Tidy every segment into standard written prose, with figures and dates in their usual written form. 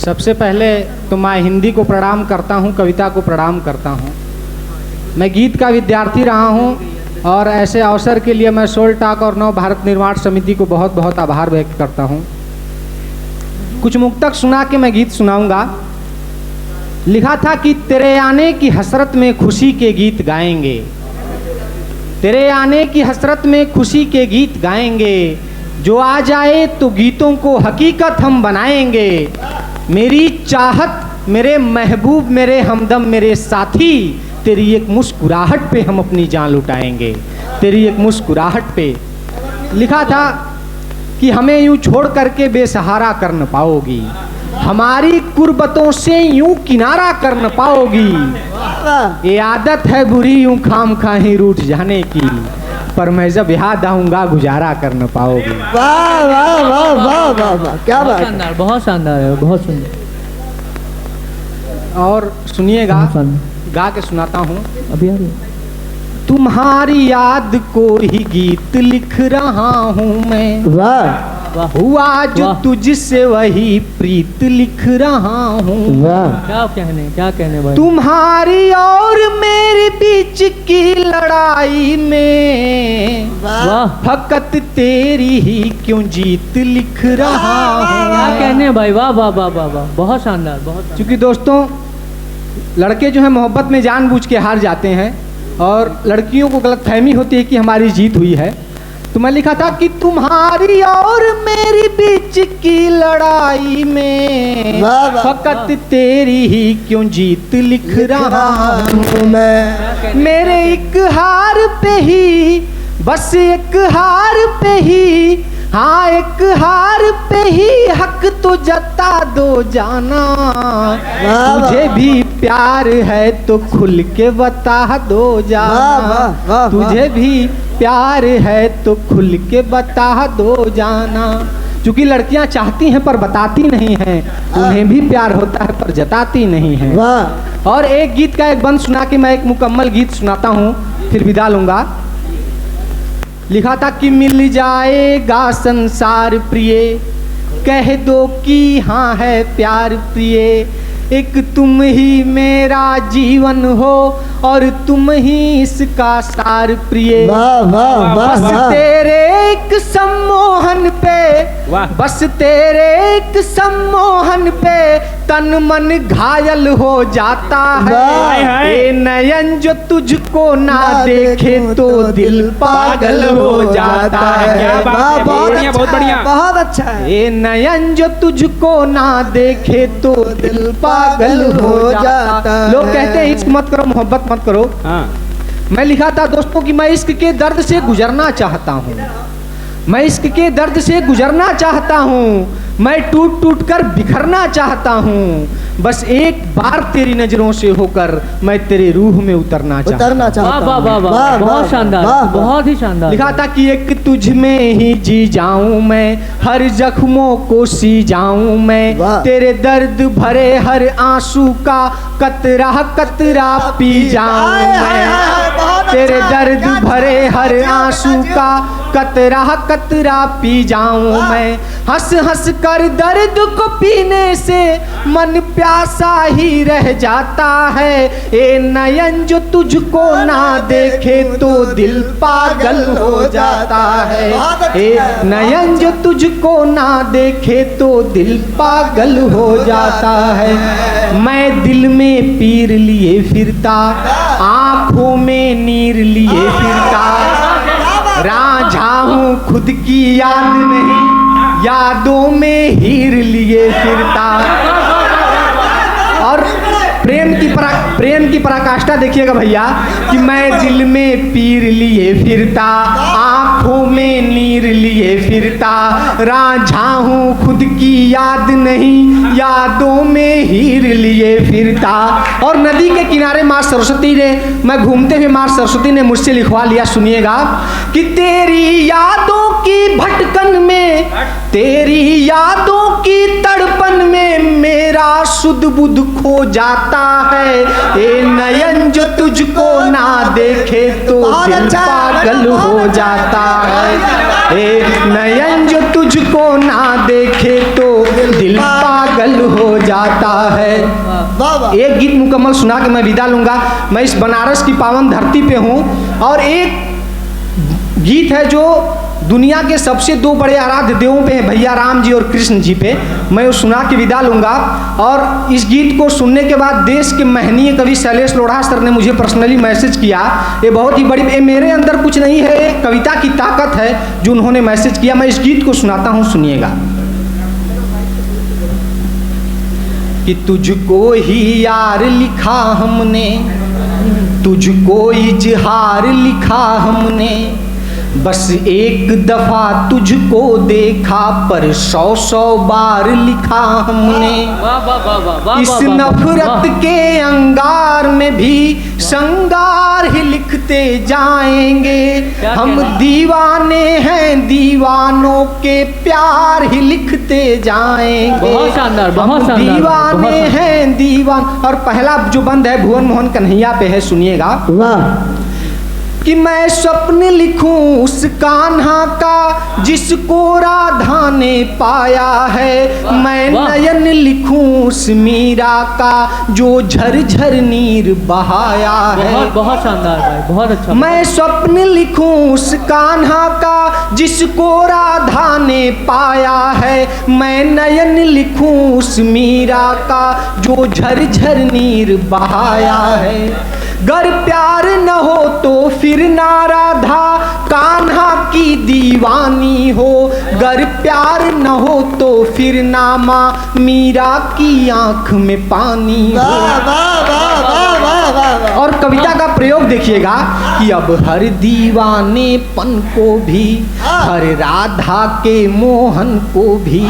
सबसे पहले तो मैं हिंदी को प्रणाम करता हूँ, कविता को प्रणाम करता हूँ। मैं गीत का विद्यार्थी रहा हूँ और ऐसे अवसर के लिए मैं सोल टॉक और नव भारत निर्माण समिति को बहुत बहुत आभार व्यक्त करता हूँ। कुछ मुक्तक सुना के मैं गीत सुनाऊंगा। लिखा था कि तेरे आने की हसरत में खुशी के गीत गाएंगे, तेरे आने की हसरत में खुशी के गीत गाएंगे, जो आ जाए तो गीतों को हकीकत हम बनाएंगे। मेरी चाहत, मेरे महबूब, मेरे हमदम, मेरे साथी, तेरी एक मुस्कुराहट पे हम अपनी जान लुटाएंगे, तेरी एक मुस्कुराहट पे। लिखा था कि हमें यूं छोड़ करके बेसहारा कर न पाओगी, हमारी कुर्बतों से यूं किनारा कर न पाओगी। ये आदत है बुरी यूं खाम खा ही रूठ जाने की, पर मैं जब याद आऊंगा गुजारा कर न पाओगी। वाह वाह वाह वाह वाह वाह, क्या बात है, बहुत शानदार है, बहुत सुंदर। और सुनिएगा, गा के सुनाता हूँ। अभी आ रही तुम्हारी याद को ही गीत लिख रहा हूँ मैं, वाह हुआ जो तुझसे वही प्रीत लिख रहा हूँ। वाह, क्या कहने भाई। तुम्हारी और मेरे बीच की लड़ाई में वाह, फकत तेरी ही क्यों जीत लिख रहा हूँ। क्या कहने भाई, वाह वाह वाह वाह वाह, बहुत शानदार, बहुत। क्योंकि दोस्तों लड़के जो है मोहब्बत में जानबूझ के हार जाते हैं और लड़कियों को गलतफहमी होती है कि हमारी जीत हुई है। तो मैं लिखा था कि तुम्हारी और मेरी बीच की लड़ाई में फकत तेरी ही क्यों जीत लिख रहा हूँ मैं। मेरे एक हार पे ही, बस एक हार पे ही, हाँ एक हार पे ही हक तो जता दो जाना। तुझे भी प्यार है तो खुल के बता दो जाना, तुझे भी प्यार है तो खुल के बता दो जाना। क्योंकि लड़कियां चाहती हैं पर बताती नहीं हैं, उन्हें भी प्यार होता है पर जताती नहीं हैं। और एक गीत का एक बंद सुना के मैं एक मुकम्मल गीत सुनाता हूँ, फिर विदा लूंगा। लिखा था कि मिल जाएगा संसार प्रिय, कह दो कि हाँ है प्यार प्रिय, एक तुम ही मेरा जीवन हो और तुम ही इसका सार प्रिय। बस तेरे एक सम्मोहन पे, बस तेरे एक सम्मोहन पे तन मन घायल हो जाता है। ये नयन जो तुझको ना देखे तो दिल पागल हो जाता है। बहुत बढ़िया, बहुत अच्छा है। ये नयन जो तुझको ना देखे तो दिल पागल हो जाता है। लोग कहते हैं इश्क मत करो, मोहब्बत मत करो। मैं लिखा था दोस्तों कि मैं इश्क के दर्द से गुजरना चाहता हूँ, मैं इश्क के दर्द से गुजरना चाहता हूँ, मैं टूट टूट कर बिखरना चाहता हूँ, बस एक बार तेरी नजरों से होकर मैं तेरे रूह में उतरना चाहता हूँ। वाह वाह वाह, बहुत शानदार, बहुत ही शानदार। लिखा था कि एक तुझ में ही जी जाऊं मैं, हर जख्मों को सी जाऊं मैं, तेरे दर्द भरे हर आंसू का कतरा कतरा पी जाऊं मैं, तेरे दर्द भरे हर आंसू का कतरा कतरा पी जाऊं मैं। हंस हंस कर दर्द को पीने से मन प्यासा ही रह जाता है। ए नयन जो तुझको ना देखे तो दिल पागल हो जाता है। ए नयन जो तुझको ना देखे तो दिल पागल हो जाता है। मैं दिल में पीर लिए फिरता, आंखों में नीर लिए फिरता, रांझा हूँ खुद की याद नहीं, यादों में हीर लिए फिरता। और प्रेम की पराकाष्ठा देखिएगा भैया कि मैं दिल में पीर लिए फिरता, आंखों में नीर लिए फिरता, रांझा हूँ खुद की याद नहीं, यादों में हीर लिए फिरता। और नदी के किनारे माँ सरस्वती ने, मैं घूमते हुए माँ सरस्वती ने मुझसे लिखवा लिया, सुनिएगा कि तेरी यादों की भटकन में, तेरी यादों की तड़पन में मेरा सुध बुध खो जाता है। ए नयन जो तुझको ना देखे तो दिल पागल हो जाता है। ए नयन जो तुझको ना देखे तो दिल पागल हो जाता है। जाता है। वाह वाह एक गीत मुकम्मल सुना के मैं विदा लूंगा। मैं इस बनारस की पावन धरती पे हूँ और एक गीत है जो दुनिया के सबसे दो बड़े आराध्य देवों पे है, भैया राम जी और कृष्ण जी पे। मैं वो सुना के विदा लूंगा। और इस गीत को सुनने के बाद देश के महनीय कवि शैलेश लोढ़ा सर ने मुझे पर्सनली मैसेज किया। ये बहुत ही बड़ी, ये मेरे अंदर कुछ नहीं है, ये कविता की ताकत है जो उन्होंने मैसेज किया। मैं इस गीत को सुनाता हूँ, सुनिएगा। कि तुझको ही यार लिखा हमने, तुझको इजहार लिखा हमने, बस एक दफा तुझको देखा पर 100 बार लिखा हमने। इस नफरत के अंगार में भी श्रृंगार ही लिखते जाएंगे। हम दीवाने हैं, दीवानों के प्यार ही लिखते जाएंगे। बहुत शानदार, बहुत शानदार, दीवाने हैं दीवान। और पहला जो बंद है भुवन मोहन कन्हैया पे है, सुनिएगा। वाह कि मैं स्वप्न लिखूं उस कान्हा का जिसको राधा ने पाया है। मैं नयन लिखूं उस मीरा का जो झरझर नीर बहाया है। बहुत बहुत शानदार भाई, बहुत अच्छा। मैं स्वप्न लिखूं उस कान्हा का जिसको राधा ने पाया है। मैं नयन लिखूं उस मीरा का जो झरझर नीर बहाया है। गर प्यार न हो तो फिर ना राधा कान्हा की दीवानी हो। गर प्यार न हो तो फिर ना माँ मीरा की आंख में पानी हो। वाह वाह वाह वाह वाह वाह। और कविता का प्रयोग देखिएगा कि अब हर दीवानेपन को भी, हर राधा के मोहन को भी,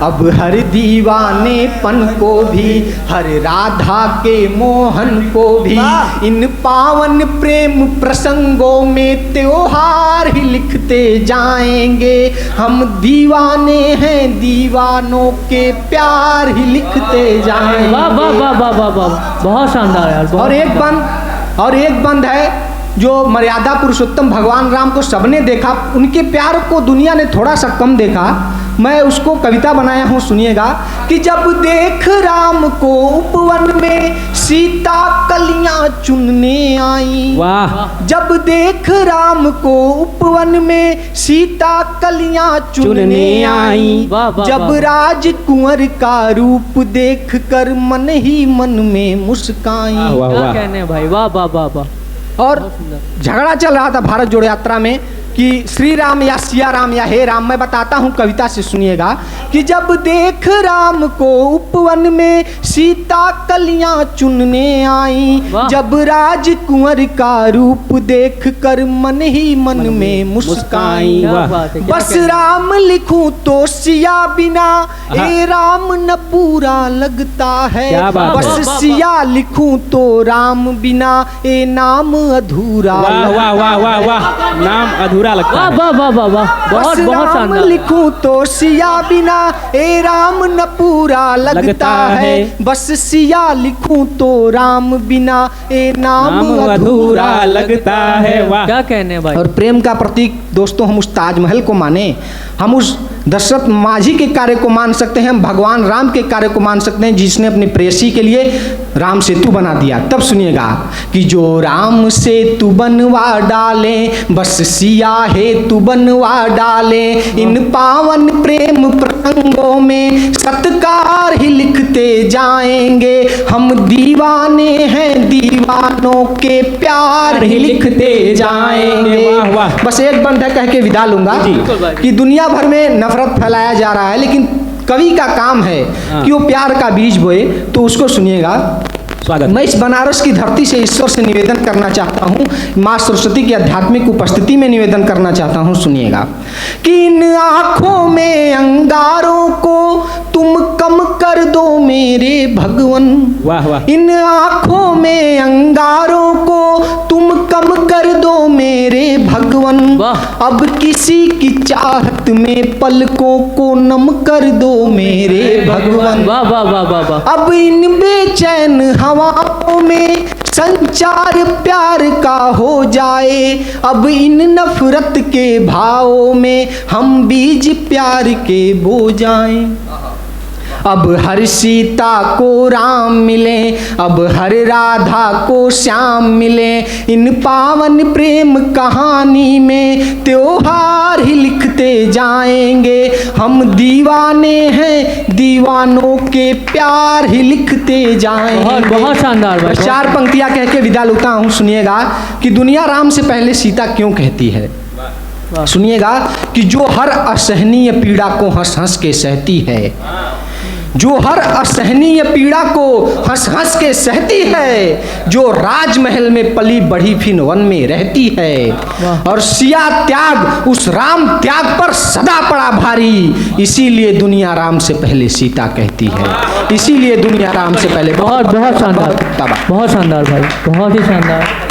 अब हर दीवानेपन को भी, हर राधा के मोहन को भी, इन पावन प्रेम प्रसंगों में त्योहार ही लिखते जाएंगे। हम दीवाने हैं, दीवानों के प्यार ही लिखते जाएंगे। वाह वाह वाह वाह वाह वाह, बहुत शानदार यार। और एक बंद है जो मर्यादा पुरुषोत्तम भगवान राम को सबने देखा, उनके प्यार को दुनिया ने थोड़ा सा कम देखा। मैं उसको कविता बनाया हूँ, सुनिएगा। कि जब देख राम को उपवन में सीता कलियां चुनने आई। वाह। जब देख राम को उपवन में सीता कलियां चुनने आई। जब राजकुंवर का रूप देख कर मन ही मन में मुस्काई। क्या कहने भाई, वाह वाह वाह वाह। और झगड़ा चल रहा था भारत जोड़ो यात्रा में कि श्री राम या सिया राम या हे राम। मैं बताता हूँ, कविता से सुनिएगा। कि जब देख राम को उपवन में सीता कलियां चुनने आई। जब राजकुंवर का रूप देख कर मन ही मन में मुस्काई। बस राम लिखूं तो सिया बिना हे राम न पूरा लगता है। बस सिया लिखूं तो राम बिना ए नाम अधूरा। वाह वाह वाह वाह, नाम अधूरा लगता है। वाह वाह वाह वाह, बहुत बहुत शानदार। लिखूं तो सिया बिना ए राम न पूरा लगता है। बस सिया लिखूं तो राम बिना ए नाम अधूरा लगता है। वाह, क्या कहने भाई। और प्रेम का प्रतीक दोस्तों, हम उस ताजमहल को माने, हम उस दशरथ माझी के कार्य को मान सकते हैं, हम भगवान राम के कार्य को मान सकते हैं जिसने अपनी प्रेयसी के लिए राम सेतु बना दिया। तब सुनिएगा कि जो राम सेतु बनवा डाले, बस सिया हेतु बनवा डाले। इन पावन प्रेम प्रसंगों में सत्कार ही लिखते जाएंगे। हम दीवाने हैं, दीवानों के प्यार ही लिखते जाएंगे। बस एक बंद है कह के विदा लूंगा कि दुनिया भर में नफरत फैलाया जा रहा है, लेकिन कवि का काम है कि वो प्यार का बीज बोए। तो उसको सुनिएगा। स्वागत। मैं इस बनारस की धरती से ईश्वर से निवेदन करना चाहता हूँ, माँ सरस्वती की आध्यात्मिक उपस्थिति में निवेदन करना चाहता हूँ, सुनिएगा। कि इन आँखों में अंगारों को तुम कम कर दो मेरे भगवन। वाह वाह। इन आँखों में अंगारों को तुम कम कर दो मेरे भगवन। अब किसी की चाहत में पलकों को नम कर दो मेरे भगवन। वाह वाह वाह वाह वाह। अब इन बेचैन हवाओं में संचार प्यार का हो जाए। अब इन नफरत के भावों में हम बीज प्यार के बो जाएं। अब हर सीता को राम मिले, अब हर राधा को श्याम मिले, इन पावन प्रेम कहानी में त्योहार ही लिखते जाएंगे। हम दीवाने हैं, दीवानों के प्यार ही लिखते जाएंगे। बहुत बहुत शानदार भाई। बस 4 पंक्तियां कह के विदा लेता हूँ। सुनिएगा कि दुनिया राम से पहले सीता क्यों कहती है। सुनिएगा कि जो हर असहनीय पीड़ा को हंस हंस के सहती है, जो हर असहनीय पीड़ा को हंस हंस के सहती है, जो राजमहल में पली बढ़ी फिर वन में रहती है, और सिया त्याग उस राम त्याग पर सदा पड़ा भारी, इसीलिए दुनिया राम से पहले सीता कहती है। इसीलिए दुनिया राम से पहले बहुत बहुत शानदार, बहुत शानदार भाई, बहुत ही शानदार।